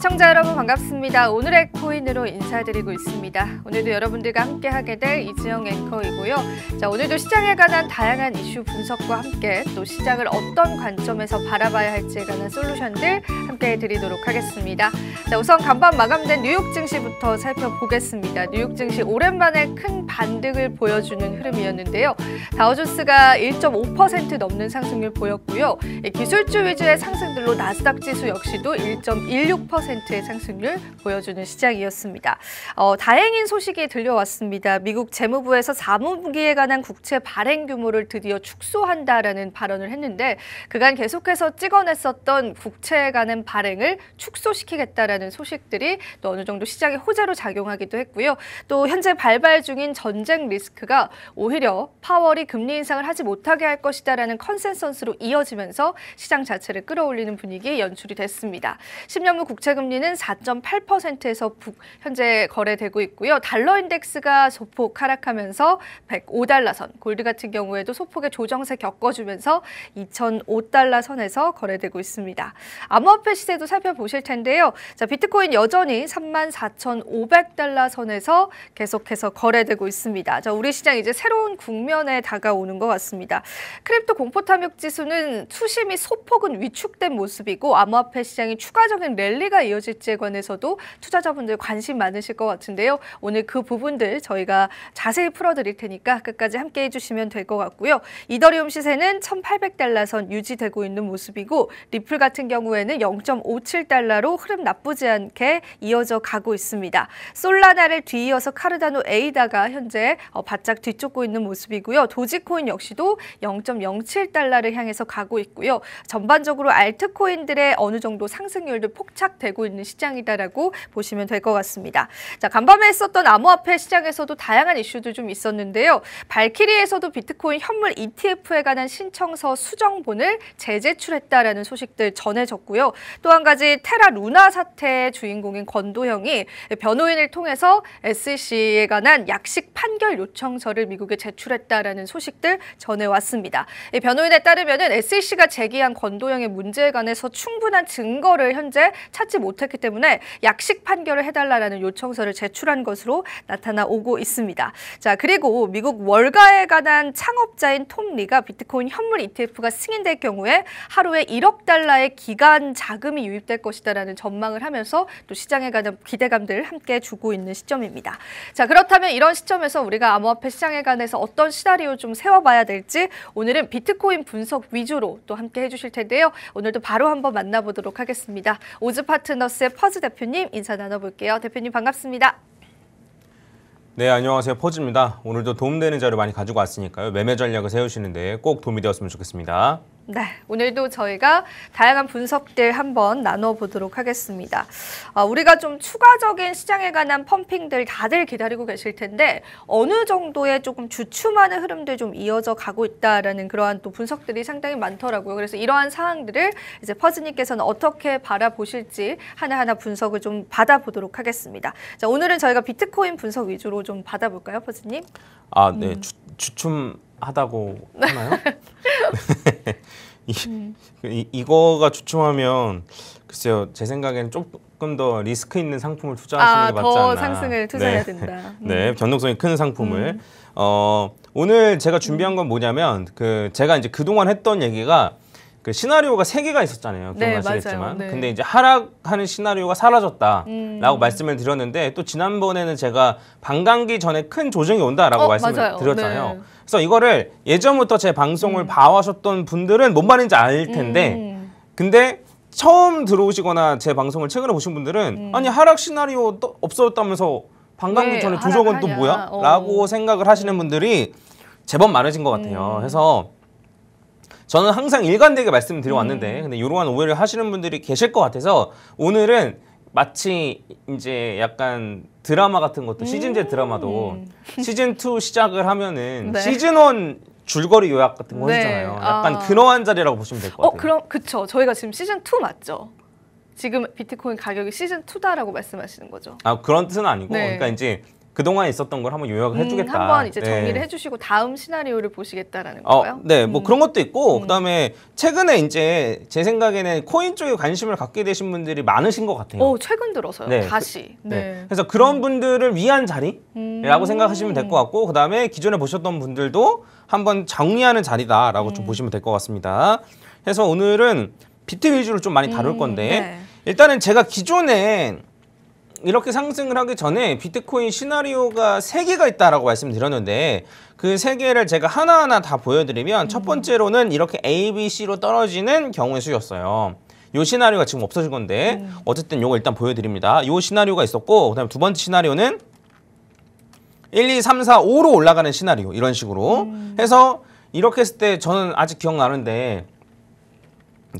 시청자 여러분 반갑습니다. 오늘의 코인으로 인사드리고 있습니다. 오늘도 여러분들과 함께하게 될 이지영 앵커이고요. 자, 오늘도 시장에 관한 다양한 이슈 분석과 함께 또 시장을 어떤 관점에서 바라봐야 할지에 관한 솔루션들 함께 드리도록 하겠습니다. 자, 우선 간밤 마감된 뉴욕 증시부터 살펴보겠습니다. 뉴욕 증시 오랜만에 큰 반등을 보여주는 흐름이었는데요. 다우존스가 1.5% 넘는 상승률 보였고요. 기술주 위주의 상승들로 나스닥 지수 역시도 1.16%의 상승률 보여주는 시장이었습니다. 다행인 소식이 들려왔습니다. 미국 재무부에서 4분기에 관한 국채 발행 규모를 드디어 축소한다라는 발언을 했는데 그간 계속해서 찍어냈었던 국채에 관한 발행을 축소시키겠다라는 소식들이 또 어느 정도 시장에 호재로 작용하기도 했고요. 또 현재 발발 중인 전쟁 리스크가 오히려 파월이 금리 인상을 하지 못하게 할 것이다라는 컨센서스로 이어지면서 시장 자체를 끌어올리는 분위기에 연출이 됐습니다. 10년물 국채금리는 4.8%에서 현재 거래되고 있고요. 달러 인덱스가 소폭 하락하면서 105달러 선, 골드 같은 경우에도 소폭의 조정세 겪어주면서 2005달러 선에서 거래되고 있습니다. 암호화폐 시세도 살펴보실 텐데요. 자, 비트코인 여전히 34,500달러 선에서 계속해서 거래되고 있습니다. 자, 우리 시장 이제 새로운 국면에 다가오는 것 같습니다. 크립토 공포 탐욕 지수는 투심이 소폭은 위축된 모습이고 암호화폐 시장이 추가적인 랠리가 이어질지에 관해서도 투자자분들 관심 많으실 것 같은데요. 오늘 그 부분들 저희가 자세히 풀어드릴 테니까 끝까지 함께 해주시면 될 것 같고요. 이더리움 시세는 1,800달러 선 유지되고 있는 모습이고 리플 같은 경우에는 0.57달러로 흐름 나쁘지 않게 이어져 가고 있습니다. 솔라나를 뒤이어서 카르다노 에이다가 현재 바짝 뒤쫓고 있는 모습이고요. 도지코인 역시도 0.07달러를 향해서 가고 있고요. 전반적으로 알트코인들의 어느 정도 상승률도 폭착되고 있는 시장이다라고 보시면 될 것 같습니다. 자, 간밤에 했었던 암호화폐 시장에서도 다양한 이슈도 좀 있었는데요. 발키리에서도 비트코인 현물 ETF에 관한 신청서 수정본을 재제출했다라는 소식들 전해졌고요. 또 한 가지 테라 루나 사태의 주인공인 권도형이 변호인을 통해서 SEC에 관한 약식 판결 요청서를 미국에 제출했다라는 소식들 전해왔습니다. 변호인에 따르면은 SEC가 제기한 권도형의 문제에 관해서 충분한 증거를 현재 찾지 못했기 때문에 약식 판결을 해달라는 요청서를 제출한 것으로 나타나오고 있습니다. 자, 그리고 미국 월가에 관한 창업자인 톰 리가 비트코인 현물 ETF가 승인될 경우에 하루에 1억 달러의 기간 자금이 유입될 것이다라는 전망을 하면서 또 시장에 관한 기대감들 함께 주고 있는 시점입니다. 자, 그렇다면 이런 시점에서 우리가 암호화폐 시장에 관해서 어떤 시나리오 좀 세워봐야 될지 오늘은 비트코인 분석 위주로 또 함께 해주실 텐데요. 오늘도 바로 한번 만나보도록 하겠습니다. 오즈파트너스의 퍼즈 대표님 인사 나눠볼게요. 대표님 반갑습니다. 네, 안녕하세요. 퍼즈입니다. 오늘도 도움되는 자료 많이 가지고 왔으니까요. 매매 전략을 세우시는데 꼭 도움이 되었으면 좋겠습니다. 네, 오늘도 저희가 다양한 분석들 한번 나눠보도록 하겠습니다. 우리가 좀 추가적인 시장에 관한 펌핑들 다들 기다리고 계실 텐데 어느 정도의 조금 주춤하는 흐름들 좀 이어져 가고 있다라는 그러한 또 분석들이 상당히 많더라고요. 그래서 이러한 사항들을 이제 퍼즈님께서는 어떻게 바라보실지 하나하나 분석을 좀 받아보도록 하겠습니다. 자, 오늘은 저희가 비트코인 분석 위주로 좀 받아볼까요, 퍼즈님? 아, 네, 주춤하다고 하나요? 이거가 주춤하면 글쎄요, 제 생각에는 조금 더 리스크 있는 상품을 투자하시는 게 맞지 않나. 더 상승을 투자해야 된다. 네, 변동성이 큰 상품을. 오늘 제가 준비한 건 뭐냐면 제가 이제 그동안 했던 얘기가 그 시나리오가 3개가 있었잖아요. 기억나시겠지만. 네. 근데 이제 하락하는 시나리오가 사라졌다라고 말씀을 드렸는데 또 지난번에는 제가 반감기 전에 큰 조정이 온다라고 말씀을 드렸잖아요. 네. 그래서 이거를 예전부터 제 방송을 봐오셨던 분들은 뭔 말인지 알 텐데 근데 처음 들어오시거나 제 방송을 최근에 보신 분들은 아니 하락 시나리오 없어졌다면서 반감기 전에 조정은 또 뭐야? 라고 생각을 하시는 분들이 제법 많으신 것 같아요. 그래서 저는 항상 일관되게 말씀드려왔는데 근데 이러한 오해를 하시는 분들이 계실 것 같아서 오늘은 마치 이제 약간 드라마 같은 것도 시즌제 드라마도 시즌2 시작을 하면은 네. 시즌1 줄거리 요약 같은 거 해주잖아요. 약간 그러한 자리라고 보시면 될 것 같아요. 그럼 그쵸. 저희가 지금 시즌2 맞죠? 지금 비트코인 가격이 시즌2다라고 말씀하시는 거죠? 아, 그런 뜻은 아니고 네. 그러니까 이제 그동안 있었던 걸 한번 요약을 해주겠다. 한번 이제 정리를 해주시고 다음 시나리오를 보시겠다라는 거예요? 네, 뭐 그런 것도 있고 그다음에 최근에 이제 제 생각에는 코인 쪽에 관심을 갖게 되신 분들이 많으신 것 같아요. 최근 들어서요? 네. 다시. 네. 그래서 그런 분들을 위한 자리라고 생각하시면 될 것 같고 그다음에 기존에 보셨던 분들도 한번 정리하는 자리다라고 좀 보시면 될 것 같습니다. 그래서 오늘은 비트 위주로 좀 많이 다룰 건데 일단은 제가 기존에 이렇게 상승을 하기 전에 비트코인 시나리오가 3개가 있다라고 말씀드렸는데 그 3개를 제가 하나하나 다 보여드리면 첫 번째로는 이렇게 A, B, C로 떨어지는 경우의 수였어요. 요 시나리오가 지금 없어진 건데 어쨌든 요거 일단 보여드립니다. 요 시나리오가 있었고 그다음에 두 번째 시나리오는 1, 2, 3, 4, 5로 올라가는 시나리오 이런 식으로 해서 이렇게 했을 때 저는 아직 기억나는데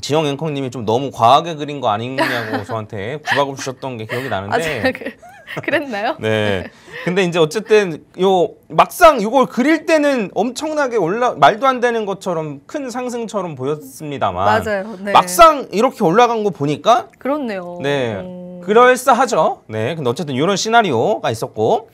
지영 앵커님이 좀 너무 과하게 그린 거 아니냐고 저한테 구박을 주셨던 게 기억이 나는데 그랬나요? 네. 근데 이제 어쨌든 요 막상 이걸 그릴 때는 엄청나게 말도 안 되는 것처럼 큰 상승처럼 보였습니다만 맞아요. 네. 막상 이렇게 올라간 거 보니까 그렇네요. 네. 그럴싸하죠. 네. 근데 어쨌든 이런 시나리오가 있었고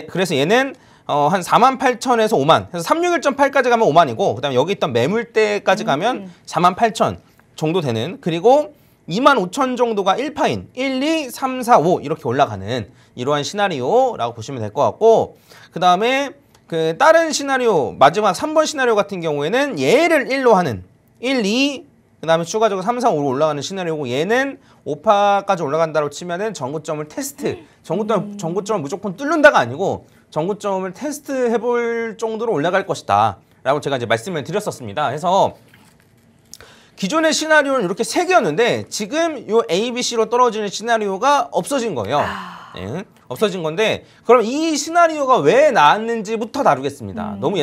그래서 얘는 한 48,000에서 5만. 그래서 361.8까지 가면 5만이고 그다음에 여기 있던 매물대까지 가면 48,000 정도 되는 그리고 25,000 정도가 1파인 1, 2, 3, 4, 5 이렇게 올라가는 이러한 시나리오라고 보시면 될 것 같고 그 다음에 그 다른 시나리오 마지막 3번 시나리오 같은 경우에는 얘를 1로 하는 1, 2 그 다음에 추가적으로 3, 4, 5로 올라가는 시나리오고 얘는 5파까지 올라간다고 치면은 전고점을 테스트 전고점을 무조건 뚫는다가 아니고 전고점을 테스트 해볼 정도로 올라갈 것이다 라고 제가 이제 말씀을 드렸었습니다. 그래서 기존의 시나리오는 이렇게 3개였는데 지금 요 A, B, C로 떨어지는 시나리오가 없어진 거예요. 네, 없어진 건데 그럼 이 시나리오가 왜 나왔는지부터 다루겠습니다. 너무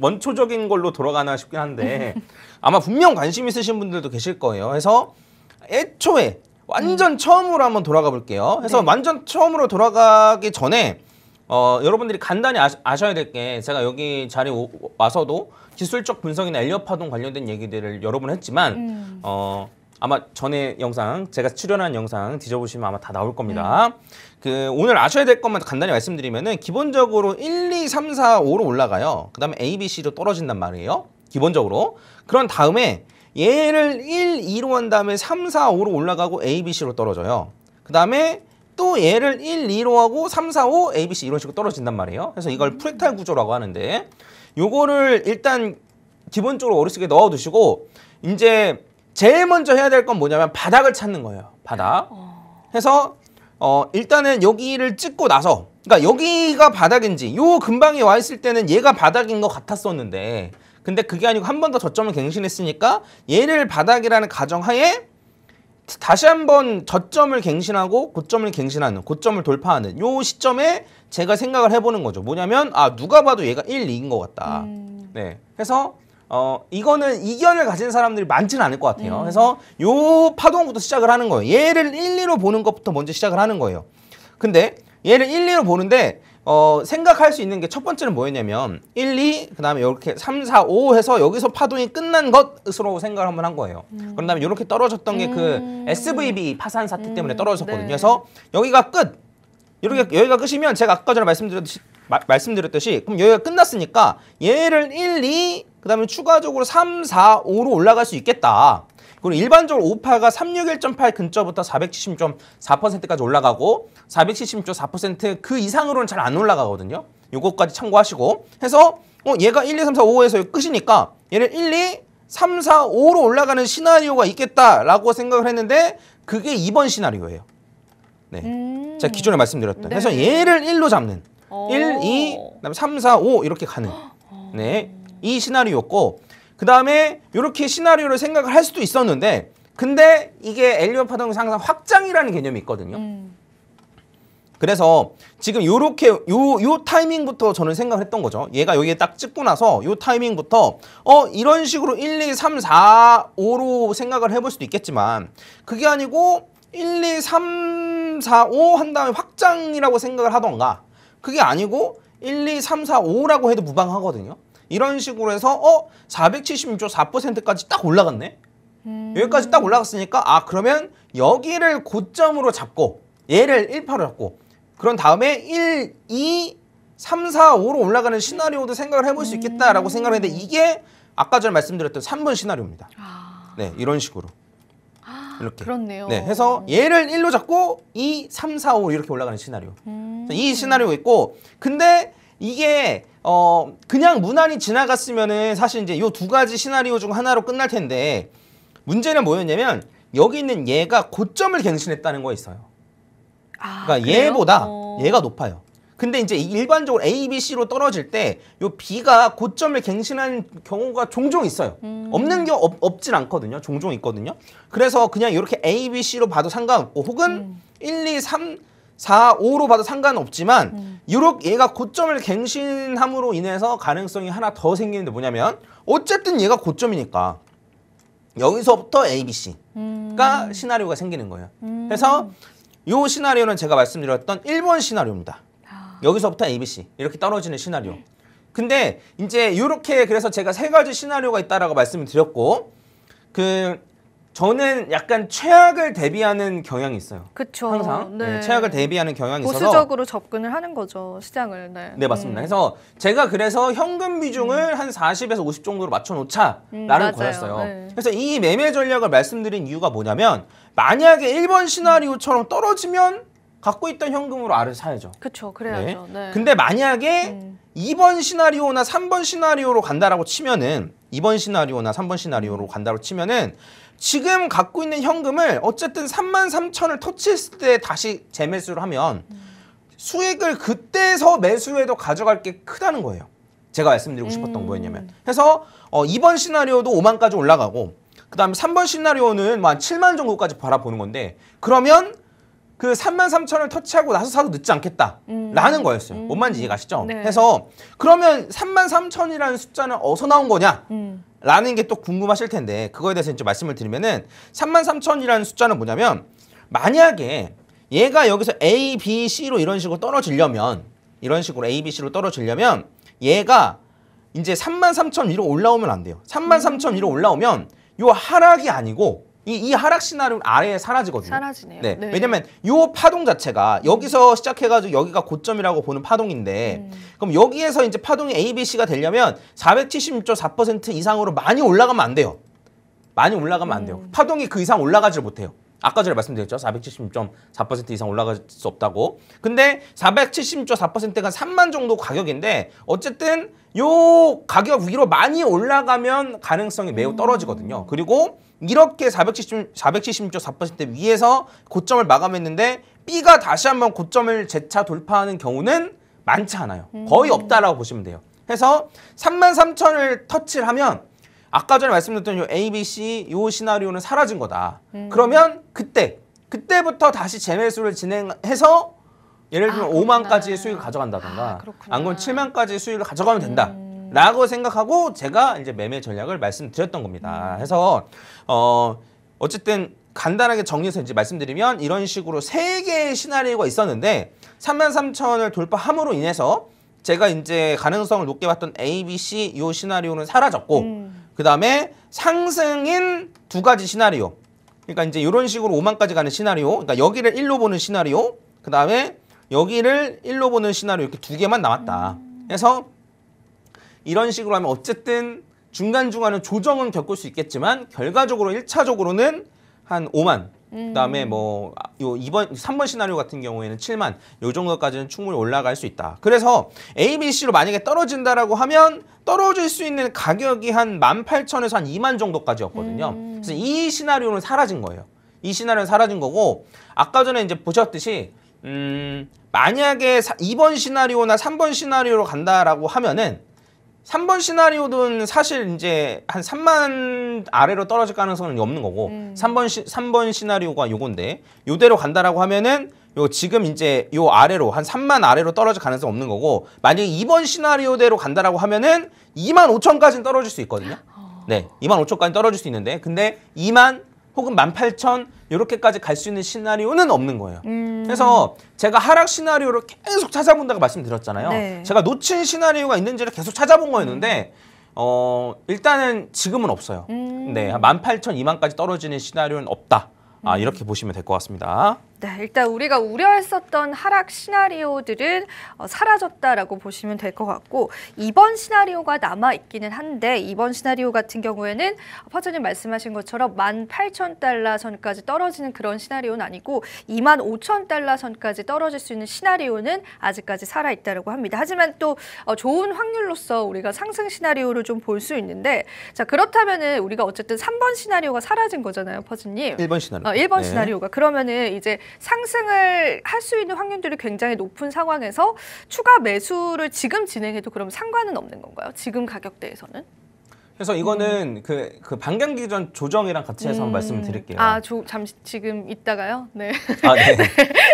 원초적인 걸로 돌아가나 싶긴 한데 아마 분명 관심 있으신 분들도 계실 거예요. 그래서 애초에 완전 처음으로 한번 돌아가 볼게요. 그래서 완전 처음으로 돌아가기 전에 여러분들이 간단히 아셔야 될 게 제가 여기 자리에 와서도 기술적 분석이나 엘리엇 파동 관련된 얘기들을 여러 번 했지만 아마 전에 영상 제가 출연한 영상 뒤져보시면 아마 다 나올 겁니다. 그 오늘 아셔야 될 것만 간단히 말씀드리면은 기본적으로 1, 2, 3, 4, 5로 올라가요. 그 다음에 A, B, C로 떨어진단 말이에요. 기본적으로. 그런 다음에 얘를 1, 2로 한 다음에 3, 4, 5로 올라가고 A, B, C로 떨어져요. 그 다음에 또 얘를 1, 2로 하고 3, 4, 5, A, B, C 이런 식으로 떨어진단 말이에요. 그래서 이걸 프랙탈 구조라고 하는데 요거를 일단 기본적으로 머릿속에 넣어두시고 이제 제일 먼저 해야 될 건 뭐냐면 바닥을 찾는 거예요. 바닥. 해서 일단은 여기를 찍고 나서 그러니까 여기가 바닥인지 요 근방에 와 있을 때는 얘가 바닥인 것 같았었는데 근데 그게 아니고 한 번 더 저점을 갱신했으니까 얘를 바닥이라는 가정하에 다시 한번 저점을 갱신하고 고점을 갱신하는 고점을 돌파하는 요 시점에 제가 생각을 해보는 거죠. 뭐냐면 누가 봐도 얘가 1, 2인 것 같다. 네. 그래서 이거는 이견을 가진 사람들이 많지는 않을 것 같아요. 그래서 요 파동부터 시작을 하는 거예요. 얘를 1, 2로 보는 것부터 먼저 시작을 하는 거예요. 근데 얘를 1, 2로 보는데 생각할 수 있는 게 첫 번째는 뭐였냐면 1, 2, 그 다음에 이렇게 3, 4, 5 해서 여기서 파동이 끝난 것으로 생각을 한번 한 거예요. 그런 다음에 이렇게 떨어졌던 게 그 SVB 파산 사태 때문에 떨어졌거든요. 네. 그래서 여기가 끝! 여기가 끝이면 제가 아까 전에 말씀드렸듯이 그럼 여기가 끝났으니까 얘를 1, 2, 그 다음에 추가적으로 3, 4, 5로 올라갈 수 있겠다. 그리고 일반적으로 5파가 361.8 근처부터 470.4%까지 올라가고 470.4% 그 이상으로는 잘 안 올라가거든요. 요거까지 참고하시고 해서 얘가 1, 2, 3, 4, 5에서 끝이니까 얘를 1, 2, 3, 4, 5로 올라가는 시나리오가 있겠다라고 생각을 했는데 그게 2번 시나리오예요. 네. 제가 기존에 말씀드렸던. 그래서 얘를 1로 잡는 1, 2, 그다음에 3, 4, 5 이렇게 가는 네. 이 시나리오였고 그 다음에 이렇게 시나리오를 생각을 할 수도 있었는데 근데 이게 엘리엇 파동에서 항상 확장이라는 개념이 있거든요. 그래서 지금 요렇게 요 타이밍부터 저는 생각을 했던 거죠. 얘가 여기에 딱 찍고 나서 요 타이밍부터 이런 식으로 1, 2, 3, 4, 5로 생각을 해볼 수도 있겠지만 그게 아니고 1, 2, 3, 4, 5 한 다음에 확장이라고 생각을 하던가 그게 아니고 1, 2, 3, 4, 5라고 해도 무방하거든요. 이런 식으로 해서 476.4%까지 딱 올라갔네. 여기까지 딱 올라갔으니까 그러면 여기를 고점으로 잡고 얘를 1파로 잡고 그런 다음에 1, 2, 3, 4, 5로 올라가는 시나리오도 생각을 해볼 수 있겠다라고 생각을 했는데 이게 아까 전에 말씀드렸던 3번 시나리오입니다. 네, 이런 식으로. 이렇게. 그렇네요. 네, 해서 얘를 1로 잡고 2, 3, 4, 5 이렇게 올라가는 시나리오. 이 시나리오가 있고 근데 이게 그냥 무난히 지나갔으면은 사실 이제 요 두 가지 시나리오 중 하나로 끝날 텐데 문제는 뭐였냐면 여기 있는 얘가 고점을 갱신했다는 거 있어요. 그러니까 그래요? 얘보다 얘가 높아요. 근데 이제 일반적으로 A, B, C로 떨어질 때 요 B가 고점을 갱신하는 경우가 종종 있어요. 없는 게 없진 않거든요. 종종 있거든요. 그래서 그냥 이렇게 A, B, C로 봐도 상관없고 혹은 1, 2, 3, 4, 5로 봐도 상관없지만 요렇게 얘가 고점을 갱신함으로 인해서 가능성이 하나 더 생기는데 뭐냐면 어쨌든 얘가 고점이니까 여기서부터 A, B, C가 시나리오가 생기는 거예요. 그래서 요 시나리오는 제가 말씀드렸던 1번 시나리오입니다. 여기서부터 A, B, C 이렇게 떨어지는 시나리오. 근데 이제 이렇게 그래서 제가 세 가지 시나리오가 있다라고 말씀을 드렸고 저는 약간 최악을 대비하는 경향이 있어요. 그렇죠. 항상 네. 최악을 대비하는 경향이 있어서 보수적으로 접근을 하는 거죠, 시장을. 네, 네 맞습니다. 그래서 제가 그래서 현금 비중을 한 40에서 50 정도로 맞춰놓자라는 거였어요. 네. 그래서 이 매매 전략을 말씀드린 이유가 뭐냐면 만약에 1번 시나리오처럼 떨어지면 갖고 있던 현금으로 알을 사야죠. 그렇죠. 그래야죠. 네. 근데 만약에 2번 시나리오나 3번 시나리오로 간다라고 치면은 2번 시나리오나 3번 시나리오로 간다고 치면은 지금 갖고 있는 현금을 어쨌든 33,000을 터치했을 때 다시 재매수를 하면 수익을 그때서 매수해도 가져갈 게 크다는 거예요. 제가 말씀드리고 싶었던 거였냐면. 그래서 2번 시나리오도 5만까지 올라가고 그 다음에 3번 시나리오는 한 7만 정도까지 바라보는 건데 그러면 그 33,000을 터치하고 나서 사도 늦지 않겠다라는 거였어요. 뭔 말인지 이해가시죠? 네. 그래서 그러면 33,000이라는 숫자는 어디서 나온 거냐? 라는 게 또 궁금하실 텐데 그거에 대해서 이제 말씀을 드리면은 33,000이라는 숫자는 뭐냐면 만약에 얘가 여기서 A, B, C로 이런 식으로 떨어지려면 이런 식으로 A, B, C로 떨어지려면 얘가 이제 33,000 위로 올라오면 안 돼요. 33,000 위로 올라오면 요 하락이 아니고 이 하락 시나리오는 아래에 사라지거든요. 사라지네요. 네. 네. 왜냐면 요 파동 자체가 여기서 시작해가지고 여기가 고점이라고 보는 파동인데 그럼 여기에서 이제 파동이 A, B, C가 되려면 476.4% 이상으로 많이 올라가면 안 돼요. 많이 올라가면 안 돼요. 파동이 그 이상 올라가질 못해요. 아까 전에 말씀드렸죠. 476.4% 이상 올라갈 수 없다고. 근데 476.4%가 3만 정도 가격인데 어쨌든 요 가격 위로 많이 올라가면 가능성이 매우 떨어지거든요. 그리고 이렇게 476.4% 위에서 고점을 마감했는데 B가 다시 한번 고점을 재차 돌파하는 경우는 많지 않아요. 거의 없다라고 보시면 돼요. 그래서 33,000을 터치를 하면 아까 전에 말씀드렸던 요 A, B, C 요 시나리오는 사라진 거다. 그러면 그때부터 다시 재매수를 진행해서 예를 들면 5만까지의 수익을 가져간다던가 안 그러면 7만까지의 수익을 가져가면 된다. 라고 생각하고 제가 이제 매매 전략을 말씀드렸던 겁니다. 그래서 어쨌든 간단하게 정리해서 이제 말씀드리면 이런 식으로 세 개의 시나리오가 있었는데 33,000을 돌파함으로 인해서 제가 이제 가능성을 높게 봤던 A, B, C 이 시나리오는 사라졌고 그 다음에 상승인 두 가지 시나리오. 그러니까 이제 이런 식으로 5만까지 가는 시나리오. 그러니까 여기를 1로 보는 시나리오. 그 다음에 여기를 1로 보는 시나리오 이렇게 두 개만 남았다. 그래서 이런 식으로 하면 어쨌든 중간중간은 조정은 겪을 수 있겠지만 결과적으로 1차적으로는 한 5만 그다음에 뭐 요 3번 시나리오 같은 경우에는 7만 요 정도까지는 충분히 올라갈 수 있다. 그래서 A, B, C로 만약에 떨어진다라고 하면 떨어질 수 있는 가격이 한 18,000에서 한 2만 정도까지였거든요. 그래서 이 시나리오는 사라진 거예요. 이 시나리오는 사라진 거고 아까 전에 이제 보셨듯이 만약에 2번 시나리오나 3번 시나리오로 간다라고 하면은 3번 시나리오는 사실 이제 한 3만 아래로 떨어질 가능성은 없는 거고 3번 시나리오가 요건데 요대로 간다라고 하면은 요 지금 이제 요 아래로 한 3만 아래로 떨어질 가능성 없는 거고 만약에 2번 시나리오대로 간다라고 하면은 25,000까지는 떨어질 수 있거든요. 네, 25,000까지 떨어질 수 있는데 근데 2만 혹은 18,000 이렇게까지 갈 수 있는 시나리오는 없는 거예요. 그래서 제가 하락 시나리오를 계속 찾아본다고 말씀드렸잖아요. 네. 제가 놓친 시나리오가 있는지를 계속 찾아본 거였는데 일단은 지금은 없어요. 네, 18,000, 2만까지 떨어지는 시나리오는 없다. 이렇게 보시면 될 것 같습니다. 네, 일단 우리가 우려했었던 하락 시나리오들은 사라졌다라고 보시면 될 것 같고 이번 시나리오가 남아있기는 한데 이번 시나리오 같은 경우에는 퍼즈님 말씀하신 것처럼 18,000달러 선까지 떨어지는 그런 시나리오는 아니고 25,000달러 선까지 떨어질 수 있는 시나리오는 아직까지 살아있다고 합니다. 하지만 또 좋은 확률로서 우리가 상승 시나리오를 좀 볼 수 있는데 자 그렇다면은 우리가 어쨌든 3번 시나리오가 사라진 거잖아요, 퍼즈님. 1번 시나리오. 1번 시나리오가. 그러면은 이제 상승을 할 수 있는 확률들이 굉장히 높은 상황에서 추가 매수를 지금 진행해도 그럼 상관은 없는 건가요? 지금 가격대에서는? 그래서 이거는 그 반감기 전 조정이랑 같이 해서 한번 말씀을 드릴게요. 잠시 지금 있다가요? 네. 네.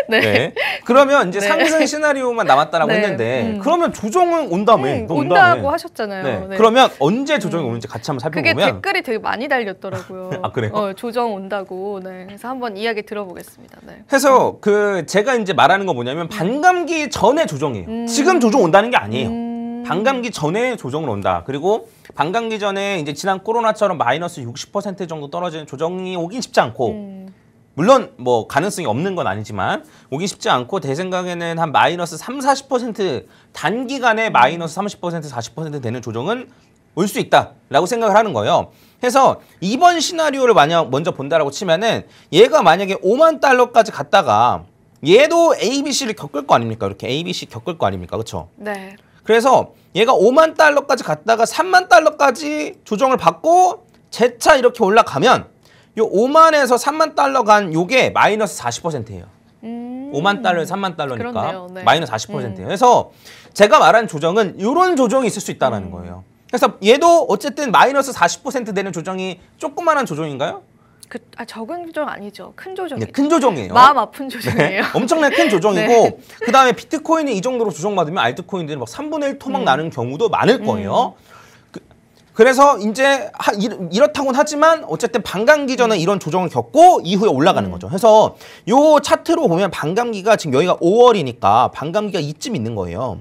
네. 네. 그러면 이제 상승 시나리오만 남았다라고 했는데 그러면 조정은 온다며. 온다고 하셨잖아요. 네. 네. 그러면 언제 조정이 오는지 같이 한번 살펴보면 그게 댓글이 되게 많이 달렸더라고요. 그래요? 조정 온다고. 네. 그래서 한번 이야기 들어보겠습니다. 네. 그래서 제가 이제 말하는 거 뭐냐면 반감기 전에 조정이에요. 지금 조정 온다는 게 아니에요. 반감기 전에 조정을 온다. 그리고 반감기 전에 이제 지난 코로나처럼 마이너스 60% 정도 떨어지는 조정이 오긴 쉽지 않고 물론 뭐 가능성이 없는 건 아니지만 오기 쉽지 않고 제 생각에는 한 마이너스 30-40% 단기간에 마이너스 30% 40% 되는 조정은 올 수 있다라고 생각을 하는 거예요. 그래서 이번 시나리오를 만약 먼저 본다라고 치면은 얘가 만약에 5만 달러까지 갔다가 얘도 ABC를 겪을 거 아닙니까? 이렇게 ABC 겪을 거 아닙니까? 그렇죠? 네. 그래서 얘가 5만 달러까지 갔다가 3만 달러까지 조정을 받고 재차 이렇게 올라가면 요 5만에서 3만 달러 간 요게 마이너스 40%예요. 5만 달러에서 3만 달러니까 그렇네요. 네. 마이너스 40%예요. 그래서 제가 말한 조정은 이런 조정이 있을 수 있다는 거예요. 그래서 얘도 어쨌든 마이너스 40% 되는 조정이 조그마한 조정인가요? 적은 조정 아니죠. 큰 조정이죠. 네, 큰 조정이에요. 마음 아픈 조정이에요. 네, 엄청나게 큰 조정이고 네. 그다음에 비트코인이 이 정도로 조정받으면 알트코인들이 막 3분의 1 토막 나는 경우도 많을 거예요. 그래서 이제 이렇다고는 하지만 어쨌든 반감기 전에 이런 조정을 겪고 이후에 올라가는 거죠. 그래서 요 차트로 보면 반감기가 지금 여기가 5월이니까 반감기가 이쯤 있는 거예요.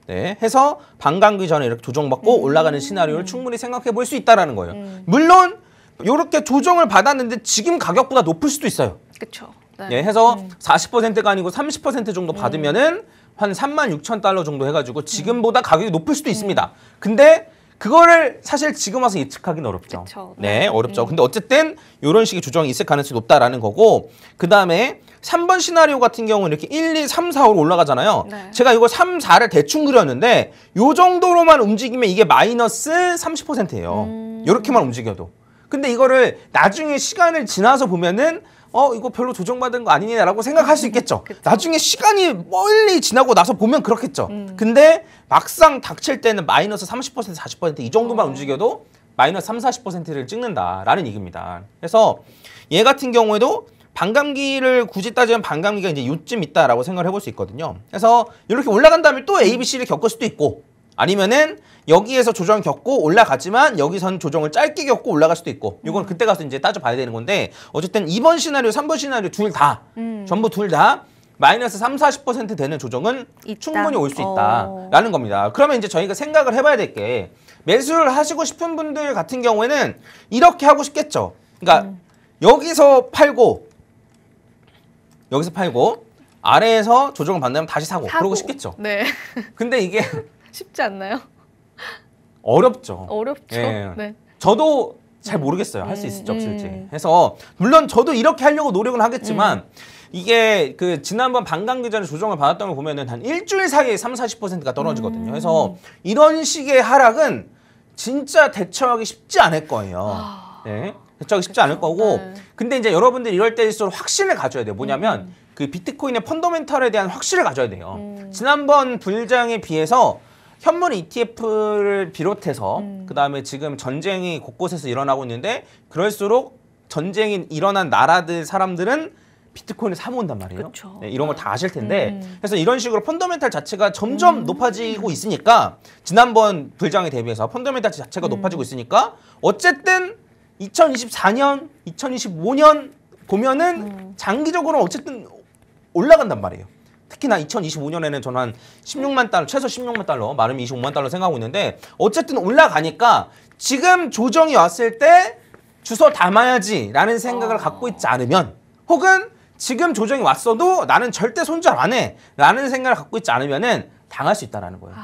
네, 해서 반감기 전에 이렇게 조정받고 올라가는 시나리오를 충분히 생각해 볼 수 있다라는 거예요. 물론 이렇게 조정을 받았는데 지금 가격보다 높을 수도 있어요. 그렇죠. 네. 예, 해서 40%가 아니고 30% 정도 받으면은 한 36,000달러 정도 해가지고 지금보다 가격이 높을 수도 있습니다. 근데 그거를 사실 지금 와서 예측하기는 어렵죠. 그쵸. 네, 어렵죠. 근데 어쨌든 이런 식의 조정이 있을 가능성이 높다라는 거고 그 다음에 3번 시나리오 같은 경우는 이렇게 1, 2, 3, 4, 5로 올라가잖아요. 네. 제가 이거 3, 4를 대충 그렸는데 요 정도로만 움직이면 이게 마이너스 30%예요. 이렇게만 움직여도. 근데 이거를 나중에 시간을 지나서 보면은 이거 별로 조정받은 거 아니냐라고 생각할 수 있겠죠. 그쵸. 나중에 시간이 멀리 지나고 나서 보면 그렇겠죠. 근데 막상 닥칠 때는 마이너스 30%, 40% 이 정도만 움직여도 마이너스 30-40%를 찍는다라는 얘기입니다. 그래서 얘 같은 경우에도 반감기를 굳이 따지면 반감기가 이제 요쯤 있다라고 생각을 해볼 수 있거든요. 그래서 이렇게 올라간 다음에 또 ABC를 겪을 수도 있고 아니면은 여기에서 조정을 겪고 올라갔지만 여기선 조정을 짧게 겪고 올라갈 수도 있고 이건 그때 가서 이제 따져봐야 되는 건데 어쨌든 2번 시나리오, 3번 시나리오 둘 다 전부 둘 다 마이너스 30-40% 되는 조정은 충분히 올 수 있다라는 겁니다. 그러면 이제 저희가 생각을 해봐야 될 게 매수를 하시고 싶은 분들 같은 경우에는 이렇게 하고 싶겠죠. 그러니까 여기서 팔고 아래에서 조정을 받는다면 다시 사고 그러고 싶겠죠. 네. 근데 이게 쉽지 않나요? 어렵죠. 어렵죠. 예. 네. 저도 잘 모르겠어요. 할 수 있을지 없을지. 해서 물론 저도 이렇게 하려고 노력은 하겠지만 이게 그 지난번 반감기 전에 조정을 받았던 걸 보면은 한 일주일 사이에 30-40%가 떨어지거든요. 그래서 이런 식의 하락은 진짜 대처하기 쉽지 않을 거예요. 네. 대처하기 쉽지 않을 거고. 네. 근데 이제 여러분들이 이럴 때일수록 확신을 가져야 돼요. 뭐냐면 그 비트코인의 펀더멘탈에 대한 확신을 가져야 돼요. 지난번 불장에 비해서 현물 ETF를 비롯해서 그다음에 지금 전쟁이 곳곳에서 일어나고 있는데 그럴수록 전쟁이 일어난 나라들 사람들은 비트코인을 사모은단 말이에요. 네, 이런 걸 다 아실 텐데 그래서 이런 식으로 펀더멘탈 자체가 점점 높아지고 있으니까 지난번 불장에 대비해서 펀더멘탈 자체가 높아지고 있으니까 어쨌든 2024년, 2025년 보면은 장기적으로 어쨌든 올라간단 말이에요. 특히나 2025년에는 저는 한 16만 달러, 최소 16만 달러, 많으면 25만 달러 생각하고 있는데 어쨌든 올라가니까 지금 조정이 왔을 때 주워 담아야지라는 생각을 갖고 있지 않으면 혹은 지금 조정이 왔어도 나는 절대 손절 안 해 라는 생각을 갖고 있지 않으면은 당할 수 있다는 거예요.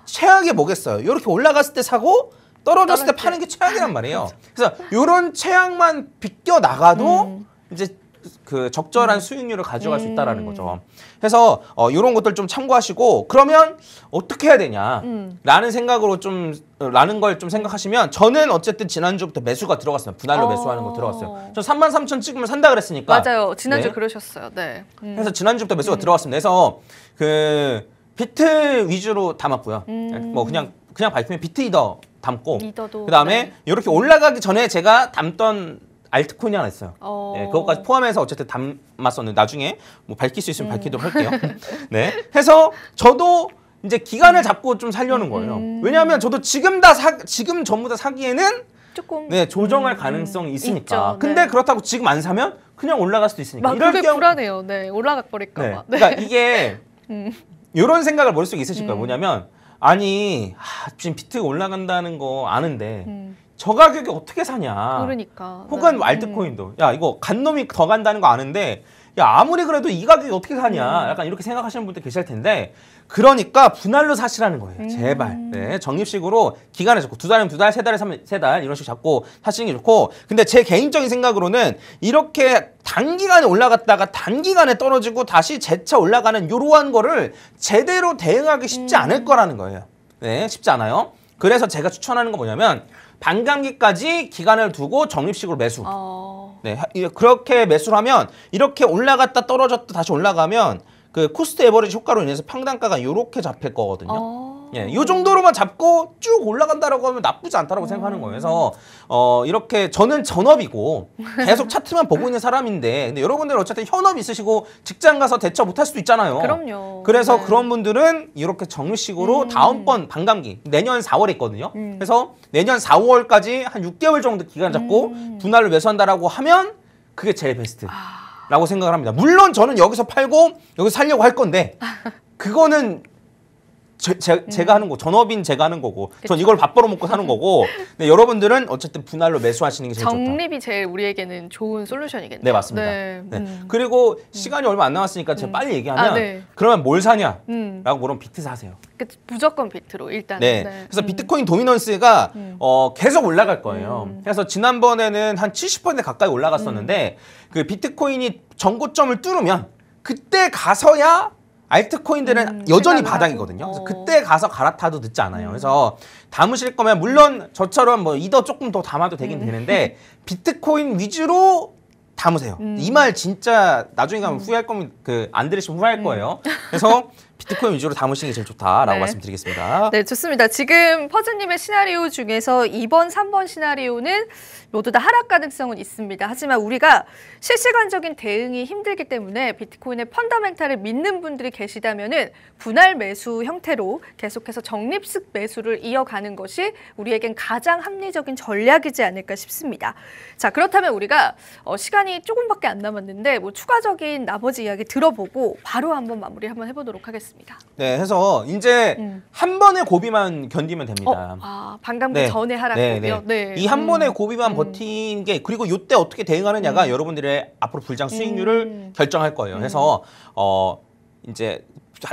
최악이 뭐겠어요? 이렇게 올라갔을 때 사고 떨어졌을 때 파는 게 최악이란 말이에요. 그래서 이런 최악만 비껴 나가도 이제 그 적절한 수익률을 가져갈 수 있다라는 거죠. 그래서 이런 것들 좀 참고하시고 그러면 어떻게 해야 되냐라는 생각으로 라는 걸 좀 생각하시면 저는 어쨌든 지난주부터 매수가 들어갔어요. 분할로 매수하는 거 들어갔어요. 저 33,000 찍으면 산다 그랬으니까. 맞아요. 지난주 그러셨어요. 네. 그래서 지난주부터 매수가 들어갔습니다. 그래서 그 비트 위주로 담았고요. 뭐 그냥 밝히면 비트 이더 담고 그다음에 이렇게 올라가기 전에 제가 담던 알트코인이 하나 있어요. 네, 그것까지 포함해서 어쨌든 담았었는데 나중에 뭐 밝힐 수 있으면 밝히도록 할게요. 네, 해서 저도 이제 기간을 잡고 좀 살려는 거예요. 왜냐하면 저도 지금 전부 다 사기에는 조금 조정할 가능성이 있으니까. 있죠, 근데 그렇다고 지금 안 사면 그냥 올라갈 수도 있으니까. 이럴 경우 불안해요. 네, 올라가 버릴까 봐. 그러니까 이게 이런 생각을 머릿속에 있으실 거예요. 뭐냐면 아니 지금 비트가 올라간다는 거 아는데 저 가격에 어떻게 사냐. 그러니까. 혹은 알트코인도 야 이거 간 놈이 더 간다는 거 아는데 야 아무리 그래도 이 가격에 어떻게 사냐. 약간 이렇게 생각하시는 분들 계실 텐데 그러니까 분할로 사시라는 거예요. 제발. 네, 적립식으로 기간을 잡고 2달이면 2달, 3달에 3달 이런 식으로 잡고 사시는 게 좋고 근데 제 개인적인 생각으로는 이렇게 단기간에 올라갔다가 단기간에 떨어지고 다시 재차 올라가는 이러한 거를 제대로 대응하기 쉽지 않을 거라는 거예요. 네, 쉽지 않아요. 그래서 제가 추천하는 거 뭐냐면 반감기까지 기간을 두고 적립식으로 매수. 네, 그렇게 매수를 하면 이렇게 올라갔다 떨어졌다 다시 올라가면 그 코스트 에버리지 효과로 인해서 평단가가 이렇게 잡힐 거거든요. 예, 이 정도로만 잡고 쭉 올라간다라고 하면 나쁘지 않다라고 생각하는 거예요. 그래서 이렇게 저는 전업이고 계속 차트만 보고 있는 사람인데 근데 여러분들 어쨌든 현업 있으시고 직장 가서 대처 못할 수도 있잖아요. 그럼요. 그래서 그런 분들은 이렇게 적립식으로 다음번 반감기 내년 4월에 있거든요. 그래서 내년 4, 5월까지 한 6개월 정도 기간 잡고 분할로 매수한다라고 하면 그게 제일 베스트. 라고 생각을 합니다. 물론 저는 여기서 팔고 여기서 살려고 할 건데 그거는 제가 하는 거 전업인 제가 하는 거고 전 이걸 밥 벌어먹고 사는 거고 근데 여러분들은 어쨌든 분할로 매수하시는 게 제일 좋다. 적립이 제일 우리에게는 좋은 솔루션이겠네요. 네 맞습니다. 네. 그리고 시간이 얼마 안 남았으니까 제가 빨리 얘기하면 그러면 뭘 사냐 라고 물으면 비트 사세요. 무조건 비트로 일단. 네. 그래서 비트코인 도미넌스가 계속 올라갈 거예요. 그래서 지난번에는 한 70% 가까이 올라갔었는데 그 비트코인이 전고점을 뚫으면 그때 가서야 알트코인들은 여전히 바닥이거든요. 그래서 그때 가서 갈아타도 늦지 않아요. 그래서 담으실 거면 물론 저처럼 뭐 이더 조금 더 담아도 되긴 되는데 비트코인 위주로 담으세요. 이 말 진짜 나중에 가면 후회할 거면 안 들으시면 후회할 거예요. 그래서 비트코인 위주로 담으시는 게 제일 좋다라고 말씀드리겠습니다. 네, 좋습니다. 지금 퍼즈님의 시나리오 중에서 2번, 3번 시나리오는 모두 다 하락 가능성은 있습니다. 하지만 우리가 실시간적인 대응이 힘들기 때문에 비트코인의 펀더멘탈을 믿는 분들이 계시다면은 분할 매수 형태로 계속해서 적립식 매수를 이어가는 것이 우리에겐 가장 합리적인 전략이지 않을까 싶습니다. 자, 그렇다면 우리가 시간이 조금밖에 안 남았는데 뭐 추가적인 나머지 이야기 들어보고 바로 한번 마무리 한번 해보도록 하겠습니다. 네, 해서 이제 한 번의 고비만 견디면 됩니다. 반감기 전에 하락 고비요. 네. 이 한 번의 고비만 버티는 게 그리고 이때 어떻게 대응하느냐가 여러분들의 앞으로 불장 수익률을 결정할 거예요. 그래서 이제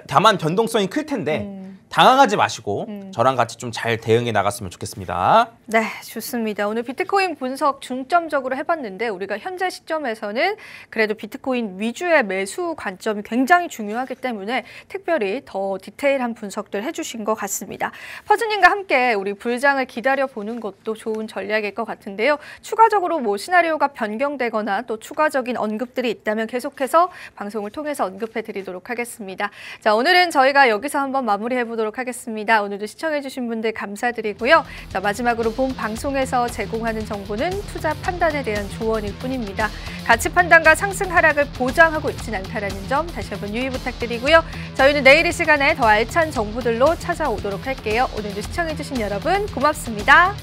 다만 변동성이 클 텐데 당황하지 마시고 저랑 같이 좀 잘 대응해 나갔으면 좋겠습니다. 네, 좋습니다. 오늘 비트코인 분석 중점적으로 해봤는데 우리가 현재 시점에서는 그래도 비트코인 위주의 매수 관점이 굉장히 중요하기 때문에 특별히 더 디테일한 분석들 해주신 것 같습니다. 퍼즈님과 함께 우리 불장을 기다려보는 것도 좋은 전략일 것 같은데요. 추가적으로 뭐 시나리오가 변경되거나 또 추가적인 언급들이 있다면 계속해서 방송을 통해서 언급해드리도록 하겠습니다. 자, 오늘은 저희가 여기서 한번 마무리해보도록 하겠습니다. 오늘도 시청해주신 분들 감사드리고요. 자, 마지막으로 본 방송에서 제공하는 정보는 투자 판단에 대한 조언일 뿐입니다. 가치 판단과 상승 하락을 보장하고 있진 않다는 점 다시 한번 유의 부탁드리고요. 저희는 내일 이 시간에 더 알찬 정보들로 찾아오도록 할게요. 오늘도 시청해주신 여러분 고맙습니다.